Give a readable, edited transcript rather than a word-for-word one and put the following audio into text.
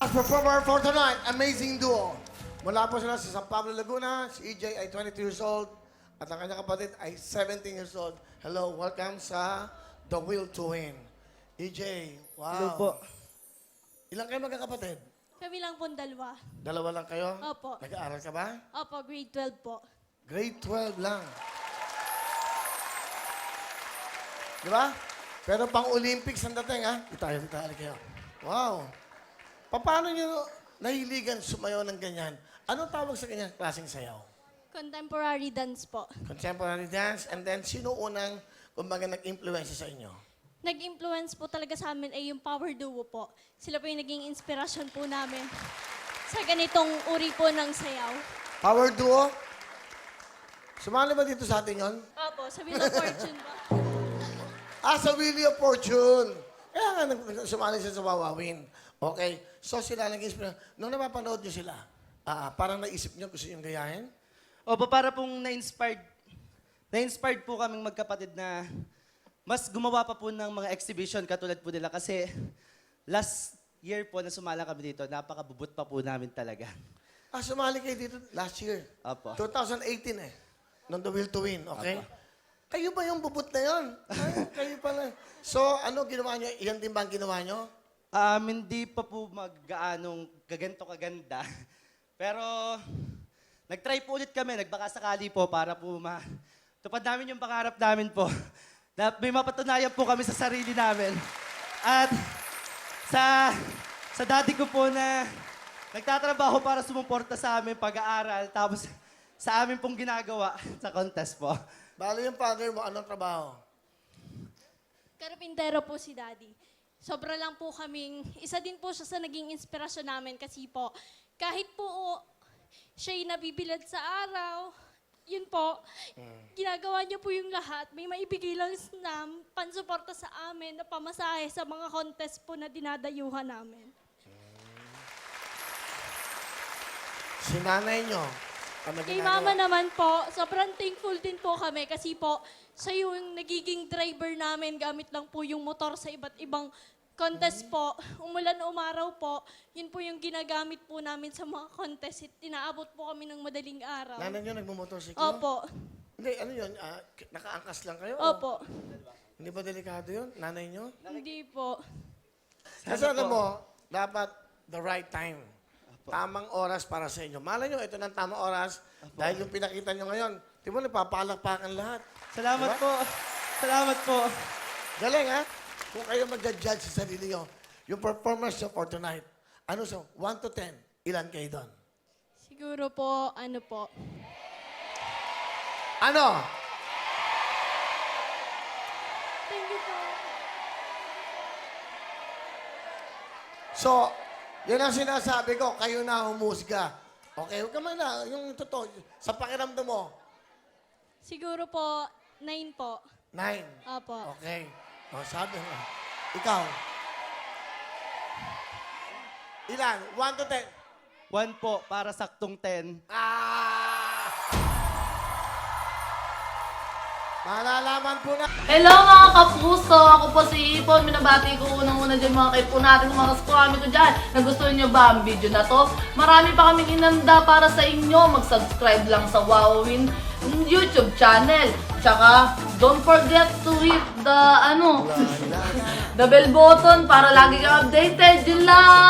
Performer for tonight, amazing duo. Mula po sila sa San Pablo, Laguna. Si EJ ay 22 years old at ang kanyang kapatid ay 17 years old. Hello, welcome sa The Will to Win. EJ, wow. Hello po. Ilang kayo magkakapatid? Kami lang pong dalawa. Dalawa lang kayo? Opo. Nag-aaral ka ba? Opo, grade 12 po. Grade 12 lang. Di ba? Pero pang Olympics ang dating, ha? Itayo kayo. Wow. Paano nyo nahiligan sumayaw ng ganyan? Anong tawag sa kanyang klaseng sayaw? Contemporary dance po. Contemporary dance, and then sino unang, kumbaga, nag-influence sa inyo? Nag-influence po talaga sa amin ay yung power duo po. Sila po yung naging inspirasyon po namin sa ganitong uri po ng sayaw. Power duo? Sumali ba dito sa atin yon? Opo, sa Wheel of Fortune po. Sa Wheel of Fortune. Kaya nga, sumali siya sa Wawawin. Okay, so sila nag-inspire. Nung napapanood nyo sila, parang naisip nyo gusto yung gayahin? Opo, para pong na-inspired po kaming magkapatid na mas gumawa pa po ng mga exhibition katulad po nila kasi last year po na sumala kami dito, napakabubot pa po namin talaga. Sumali kayo dito last year. Opo. 2018 eh. Nung The Will to Win, okay? Opo. Kayo ba yung bubot na yun? Kayo pala. So, ano ginawa nyo? Iyan din ba ang ginawa nyo? Hindi pa po mag-gaanong kaganto kaganda. Pero nag-try po ulit kami, nagbaka sakali po para po tupad namin yung pangarap namin po. Na may mapatunayan po kami sa sarili namin. At sa daddy ko po na nagtatrabaho para sumuporta sa amin pag-aaral, tapos sa amin pong ginagawa sa contest po. Bali yung father mo, anong trabaho? Karpintero po si Daddy. Sobra lang po kaming, isa din po siya sa naging inspirasyon namin kasi po, kahit po siya'y nabibilad sa araw, yun po, ginagawa niya po yung lahat. May maibigay lang na pansuporta sa amin na pamasahe sa mga contest po na dinadayuhan namin. Si nanay nyo. Ano Kay ginagawa? mama naman po, sobrang thankful din po kami kasi po, siya yung nagiging driver namin gamit lang po yung motor sa iba't ibang contest po. Umulan o umaraw po, yun po yung ginagamit po namin sa mga contest. Inaabot po kami ng madaling araw. Nanay nyo nagmumotorsiklo? Opo. Hindi, ano yun? Nakaangkas lang kayo? Opo. Hindi ba delikado yun? Nanay nyo? Hindi po. Kasi alam mo, dapat the right time. Tamang oras para sa inyo. Malay nyo, ito ng tamang oras. Dahil yung pinakita nyo ngayon, di ba nagpapalakpakan lahat? Salamat Diba? po. Salamat po. Galing ha? Kung kayo mag-judge sa sarili nyo, yung performance nyo for tonight, ano so, 1 to 10, ilan kayo doon? Siguro po, ano po. Ano? Thank you po. So, yan ang sinasabi ko, kayo na humusga. Okay, huwag ka man na, yung totoo, sa pakiramdam mo, Siguro po, 9 po. 9. Opo. Okay. O, sabi mo. Ikaw. Ilan? 1 to 10. 1 po, para saktong 10. Malalaman po na. Hello mga kapuso! Ako po si Ipon. Minabati ko unang-una dyan mga kaipo natin, mga kaskwami ko dyan. Nagustuhan nyo ba ang video na to? Marami pa kaming inanda para sa inyo. Mag-subscribe lang sa Wowin YouTube channel. Tsaka, don't forget to hit the, the bell button para lagi kang updated. Yun lang!